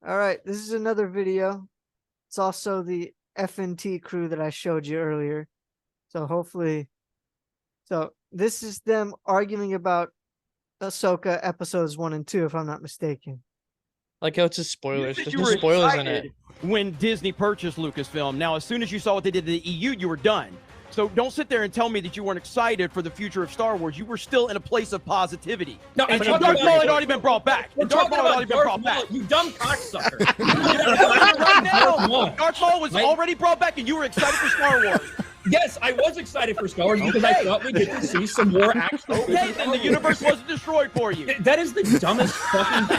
All right, this is another video. It's also the FNT crew that I showed you earlier. So hopefully, this is them arguing about Ahsoka episodes 1 and 2, if I'm not mistaken. Like how it's just spoilers. There's no spoilers in it. When Disney purchased Lucasfilm, now as soon as you saw what they did to the EU, you were done. So don't sit there and tell me that you weren't excited for the future of Star Wars. You were still in a place of positivity. No, and Darth Maul had already been brought back. We're talking about Darth Maul, you dumb cocksucker. Right now, Darth Maul was already brought back, and you were excited for Star Wars. Yes, I was excited for Star Wars because I thought we get to see some more action. Okay, then the universe wasn't destroyed for you. That is the dumbest fucking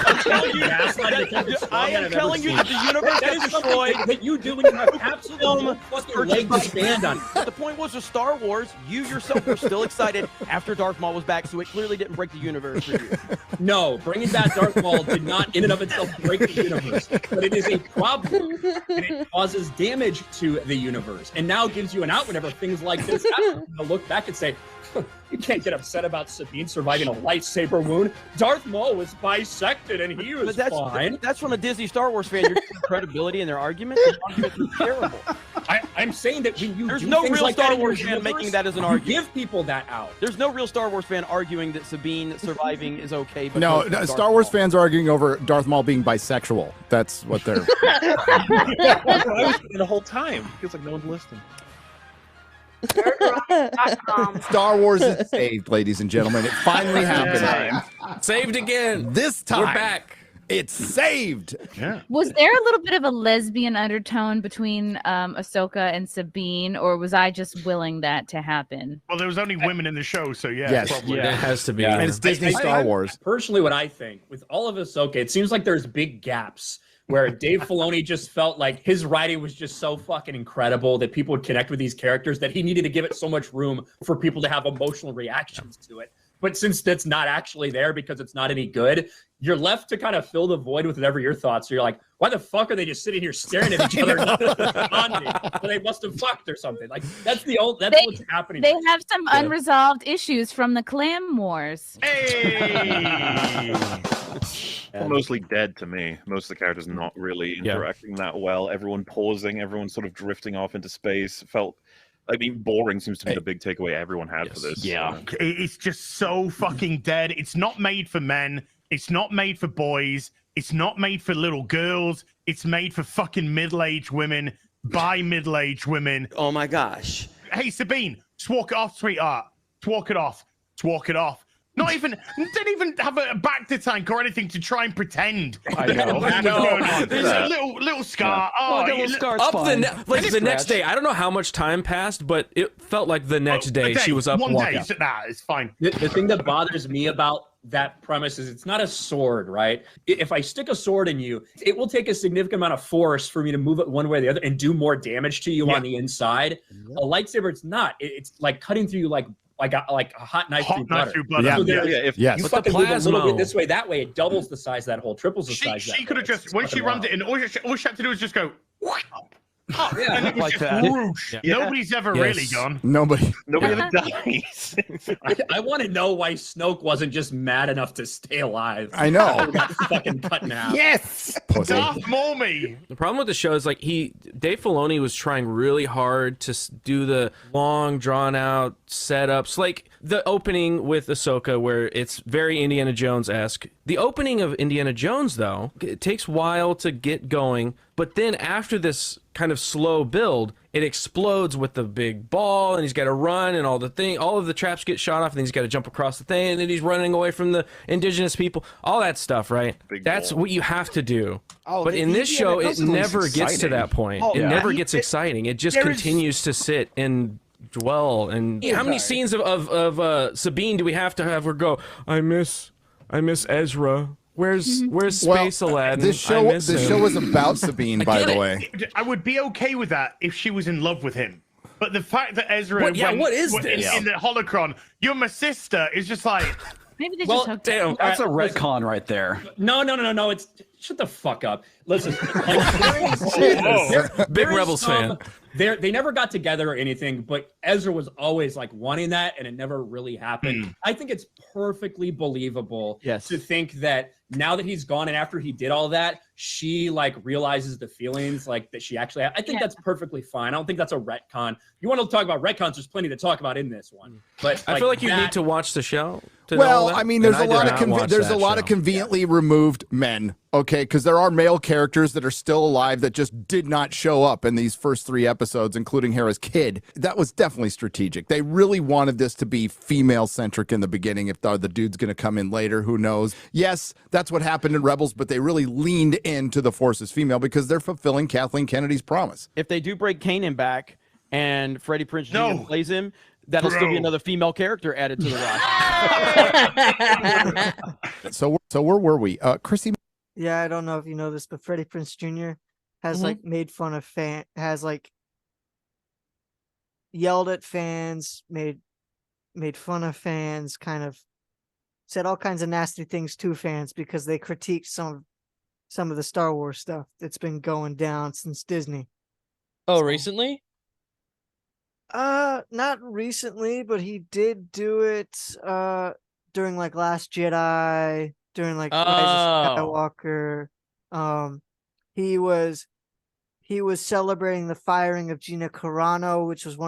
I am telling you that the universe is destroyed. That you do when you have absolutely no fucking leg to stand on. The point was with Star Wars, you yourself were still excited after Darth Maul was back, so it clearly didn't break the universe for you. No, bringing back Darth Maul did not in and of itself break the universe, but it is a problem, and it causes damage to the universe, and now gives you an out whenever things like this happen. You'll look back and say, you can't get upset about Sabine surviving a lightsaber wound. Darth Maul was bisected and he was fine. That's from a Disney Star Wars fan. You're giving credibility in their argument. Their argument is terrible. I'm saying that when you There's do no things real like Star that Wars fan making that as an argument. Give people that out. There's no real Star Wars fan arguing that Sabine surviving is okay. But no, Star Wars fans are arguing over Darth Maul being bisexual. That's what they're. That's what I was thinking the whole time. Feels like no one's listening. Star Wars is saved, ladies and gentlemen. It finally happened. Saved again. This time. We're back. It's saved. Yeah. Was there a little bit of a lesbian undertone between Ahsoka and Sabine, or was I just willing that to happen? Well, there was only women in the show, so yeah. Yes. Probably. Yeah, it has to be. And it's Disney Star Wars. Personally, what I think, with all of Ahsoka, it seems like there's big gaps where Dave Filoni just felt like his writing was just so fucking incredible that people would connect with these characters that he needed to give it so much room for people to have emotional reactions to it. But since that's not actually there because it's not any good, you're left to kind of fill the void with whatever your thoughts. So you're like, why the fuck are they just sitting here staring at each other on me? Well, they must have fucked or something. Like that's what's happening. They have some unresolved issues from the Clam Wars. Hey! Mostly dead to me. Most of the characters not really interacting that well. Everyone pausing, everyone sort of drifting off into space. Boring seems to be the big takeaway everyone had for this. Yeah. It's just so fucking dead. It's not made for men. It's not made for boys. It's not made for little girls. It's made for fucking middle-aged women by middle-aged women. Oh my gosh. Hey, Sabine, just walk it off, sweetheart. Just walk it off. Just walk it off. Didn't even have a back to tank or anything to try and pretend. I know. There's a little scar. The next day. I don't know how much time passed, but it felt like the next day she was up. One day. It's fine. The thing that bothers me about that premise is it's not a sword, right? If I stick a sword in you, it will take a significant amount of force for me to move it one way or the other and do more damage to you on the inside. A lightsaber, it's not. It's like cutting through you like a hot knife through butter. Yeah. So If you fucking move a little bit this way, that way, it doubles the size of that hole, triples the size. She could have just, when she runs it in, all she had to do is just go. And it was just whoosh. Nobody's ever really gone. Nobody ever dies. I want to know why Snoke wasn't just mad enough to stay alive. I know. He got fucking cut in half. Yes. Darth Maul me. The problem with the show is like Dave Filoni was trying really hard to do the long drawn out setups, like the opening with Ahsoka where it's very Indiana Jones-esque. The opening of Indiana Jones, though, it takes a while to get going, but then after this kind of slow build, it explodes with the big ball, and he's got to run, and all of the traps get shot off, and then he's got to jump across the thing, and then he's running away from the indigenous people, all that stuff, right? That's what you have to do. But in this show, it never gets to that point. It never gets exciting. It just continues to sit and dwell. And how many scenes of Sabine do we have to have her go, I miss Ezra. Where's Space Aladdin? This show was about Sabine, by the way. I would be okay with that if she was in love with him. But the fact that Ezra what is this? In the holocron, you're my sister, is just like... Maybe they just hooked up. That's a retcon right there. No. It's shut the fuck up. Listen, big Rebels fan. They never got together or anything, but Ezra was always like wanting that, and it never really happened. I think it's perfectly believable to think that now that he's gone and after he did all that, she like realizes the feelings like that she actually had. I think that's perfectly fine. I don't think that's a retcon. You want to talk about retcons, there's plenty to talk about in this one. But I feel like you need to watch the show. Well, I mean, there's a lot of conveniently removed men, okay? Because there are male characters that are still alive that just did not show up in these first 3 episodes, including Hera's kid. That was definitely strategic. They really wanted this to be female-centric in the beginning. If the dude's going to come in later, who knows? Yes, that's what happened in Rebels, but they really leaned into the Force as female because they're fulfilling Kathleen Kennedy's promise. If they do break Kanan back and Freddie Prinze Jr. plays him, that'll still be another female character added to the roster. So where were we? Chrissy? Yeah, I don't know if you know this, but Freddie Prinze Jr. has like made fun of has like yelled at fans, made fun of fans, kind of said all kinds of nasty things to fans because they critiqued some of the Star Wars stuff that's been going down since Disney. Oh, recently? Not recently, but he did do it during like Last Jedi, during like Rise of Skywalker. He was celebrating the firing of Gina Carano, which was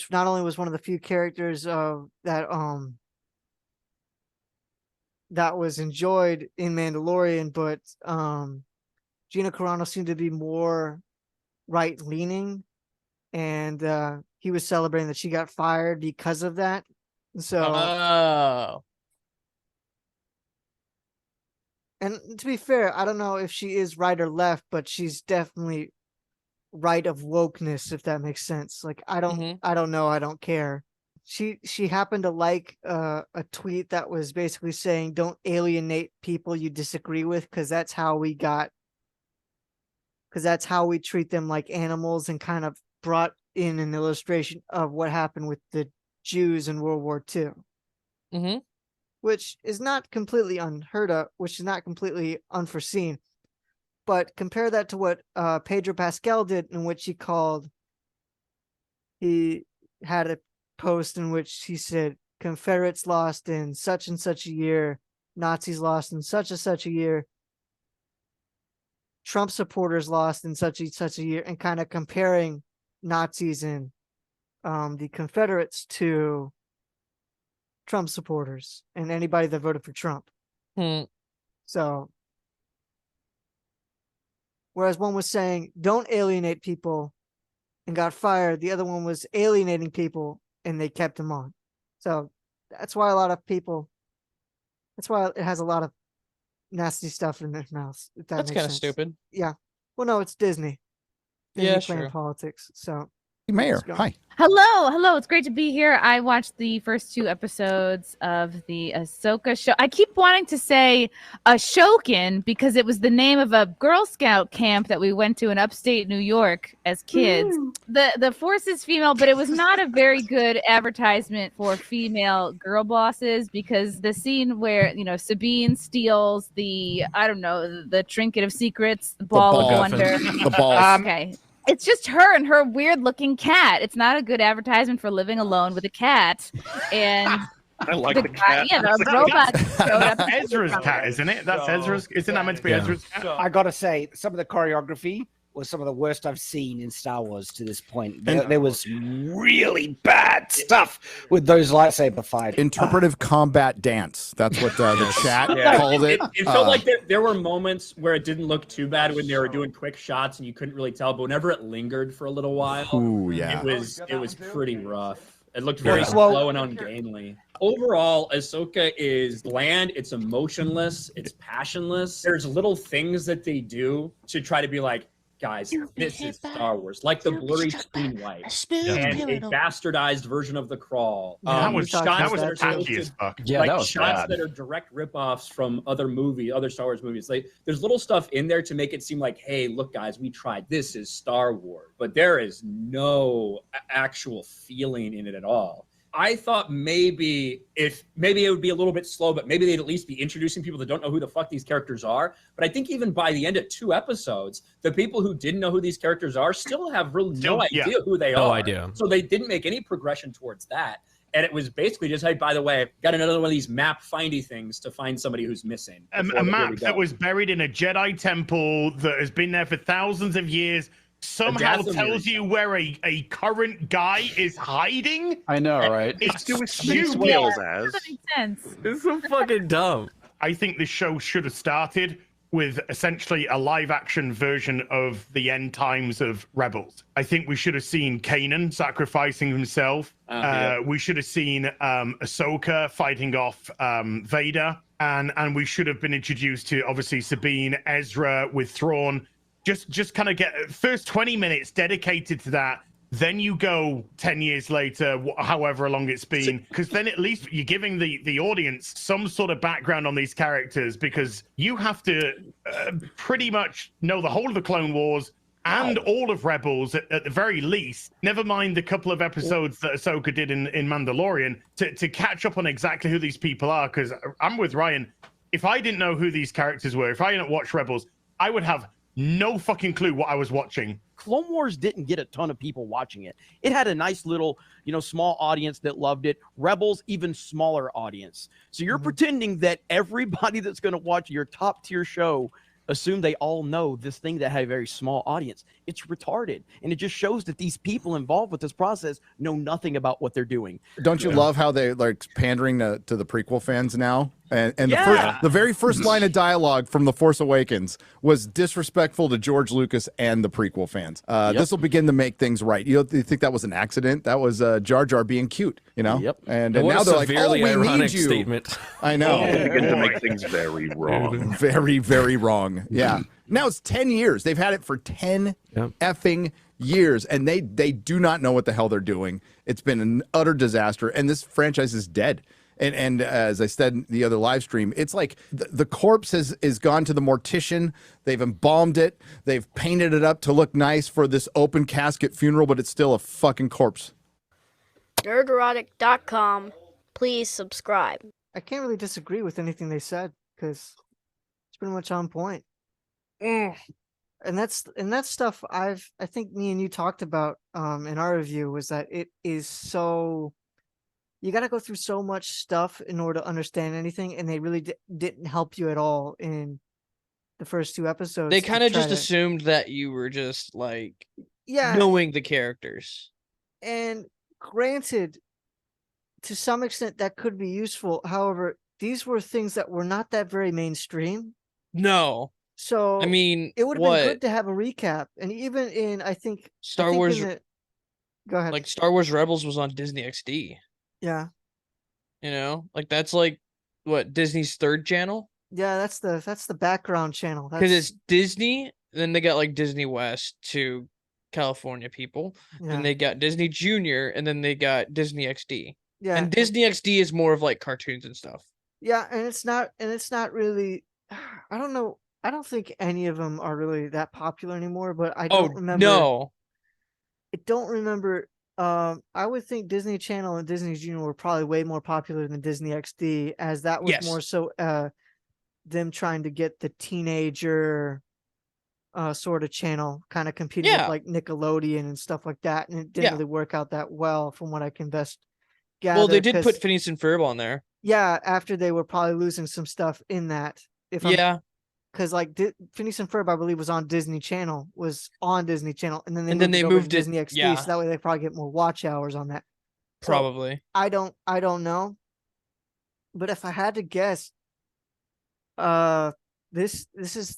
not only was one of the few characters that was enjoyed in Mandalorian, but Gina Carano seemed to be more right-leaning, and he was celebrating that she got fired because of that. So, and to be fair, I don't know if she is right or left, but she's definitely right of wokeness, if that makes sense. Like, I don't know, I don't care. She happened to like a tweet that was basically saying, "Don't alienate people you disagree with, because that's how we treat them like animals," and kind of brought in an illustration of what happened with the Jews in World War II. Which is not completely unheard of, which is not completely unforeseen. But compare that to what Pedro Pascal did, in which he had a post in which he said, Confederates lost in such and such a year, Nazis lost in such and such a year, Trump supporters lost in such and such a year, and kind of comparing Nazis and the Confederates to Trump supporters and anybody that voted for Trump. So, whereas one was saying, don't alienate people and got fired, the other one was alienating people and they kept him on. So that's why it has a lot of nasty stuff in their mouths. That's kind of stupid. Yeah. Well, no, it's Disney. Yeah, playing sure. politics. So, Mayor, hi. Hello. It's great to be here. I watched the first 2 episodes of the Ahsoka show. I keep wanting to say Ashokin because it was the name of a Girl Scout camp that we went to in upstate New York as kids. The Force is female, but it was not a very good advertisement for female girl bosses, because the scene where, Sabine steals the trinket of secrets, the ball of wonder. The balls. Okay. It's just her and her weird-looking cat. It's not a good advertisement for living alone with a cat. And I like the cat. The robot showed up. That's Ezra's cat, isn't it? That's Ezra's. Isn't that meant to be Ezra's cat? I gotta say, some of the choreography was some of the worst I've seen in Star Wars to this point. There was really bad stuff with those lightsaber fights. Interpretive combat dance. That's what the chat called it. It felt like there were moments where it didn't look too bad when they were doing quick shots and you couldn't really tell, but whenever it lingered for a little while, it was pretty rough. It looked very slow and ungainly. Overall, Ahsoka is bland, it's emotionless, it's passionless. There's little things that they do to try to be like, guys, this is Star Wars, like the blurry screen white and a bastardized version of the crawl. That was tacky as fuck. Yeah, like that was shots bad. That are direct ripoffs from other Star Wars movies. Like, there's little stuff in there to make it seem like, hey, look, guys, we tried. This is Star Wars, but there is no actual feeling in it at all. I thought maybe it would be a little bit slow, but maybe they'd at least be introducing people that don't know who the fuck these characters are. But I think even by the end of 2 episodes, the people who didn't know who these characters are still have no idea who they are. No idea. So they didn't make any progression towards that. and it was basically just, hey, by the way, got another one of these map findy things to find somebody who's missing. A map that was buried in a Jedi temple that has been there for thousands of years somehow tells you where a current guy is hiding. I know, right? It's Space whales as. That makes sense. It's so fucking dumb. I think the show should have started with essentially a live-action version of the end times of Rebels. I think we should have seen Kanan sacrificing himself. We should have seen Ahsoka fighting off Vader, and we should have been introduced to obviously Sabine, Ezra with Thrawn. Just kind of get first 20 minutes dedicated to that. Then you go 10 years later, however long it's been, because then at least you're giving the audience some sort of background on these characters, because you have to pretty much know the whole of the Clone Wars and all of Rebels at the very least, never mind the couple of episodes that Ahsoka did in Mandalorian, to catch up on exactly who these people are, because I'm with Ryan. If I didn't know who these characters were, if I didn't watch Rebels, I would have no fucking clue what I was watching. Clone Wars didn't get a ton of people watching it. It had a nice little, small audience that loved it. Rebels, even smaller audience. So you're pretending that everybody that's going to watch your top tier show assume they all know this thing that had a very small audience. It's retarded. And it just shows that these people involved with this process know nothing about what they're doing. Don't you love how they like pandering to the prequel fans now? And the very first line of dialogue from The Force Awakens was disrespectful to George Lucas and the prequel fans. This will begin to make things right. You think that was an accident? That was Jar Jar being cute, Yep. And now they're like, oh, we need you. Statement. I know. Begin to make things very wrong. Very, very wrong. Yeah. Now it's 10 years. They've had it for 10 effing years, and they do not know what the hell they're doing. It's been an utter disaster, and this franchise is dead. And as I said in the other live stream, it's like the corpse is gone to the mortician. They've embalmed it. They've painted it up to look nice for this open casket funeral, but it's still a fucking corpse. Nerderotic.com. Please subscribe. I can't really disagree with anything they said because it's pretty much on point. And that's stuff I think me and you talked about in our review, was that it is so, you got to go through so much stuff in order to understand anything, and they really didn't help you at all in the first two episodes. They kind of just assumed that you were just like knowing the characters. And granted, to some extent that could be useful. However, these were things that were not that very mainstream. No. So I mean, it would have been good to have a recap, and even in Star Wars. Go ahead. Like Star Wars Rebels was on Disney XD. Yeah. That's like what, Disney's third channel? Yeah, that's the background channel. Because it's Disney, then they got like Disney West to California people, and they got Disney Junior, and then they got Disney XD. Yeah. And Disney XD is more of like cartoons and stuff. Yeah, and it's not really, I don't know. I don't think any of them are really that popular anymore, but I don't remember. No. I don't remember. I would think Disney Channel and Disney Junior were probably way more popular than Disney XD, as that was more so them trying to get the teenager sort of channel, kind of competing with like Nickelodeon and stuff like that, and it didn't really work out that well from what I can best gather. Well, they did put Phineas and Ferb on there. Yeah, after they were probably losing some stuff in that. Because like Phineas and Ferb, I believe, was on Disney Channel, and then they moved to Disney XD, so that way they probably get more watch hours on that. Probably. So, I don't know, but if I had to guess, this is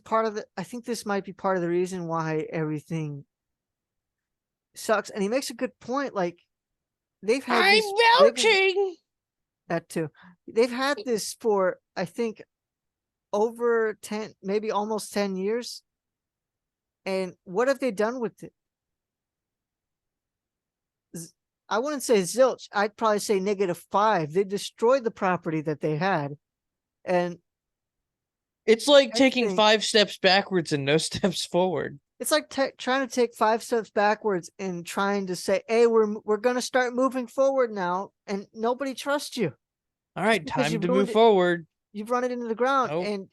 part of the. I think this might be part of the reason why everything sucks. And he makes a good point. Like they've had that too. They've had this for, I think, over 10, maybe almost 10 years. And what have they done with it? I wouldn't say zilch. I'd probably say -5. They destroyed the property that they had. And it's like taking 5 steps backwards and no steps forward. It's like trying to take 5 steps backwards and trying to say, hey, we're going to start moving forward now. And nobody trusts you. All right, time to move forward. You've run it into the ground. And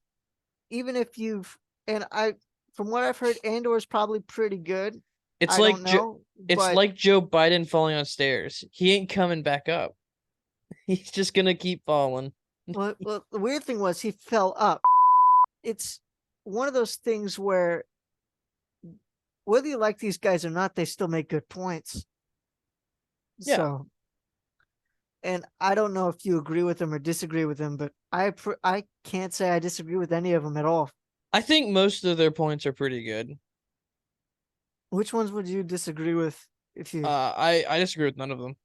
even if from what I've heard, Andor is probably pretty good. It's I like don't know. it's but like Joe Biden falling on stairs. He ain't coming back up. He's just gonna keep falling. well, the weird thing was he fell up. It's one of those things where whether you like these guys or not, they still make good points. Yeah. So, and I don't know if you agree with them or disagree with them, but I can't say I disagree with any of them at all. I think most of their points are pretty good. Which ones would you disagree with if you? I disagree with none of them.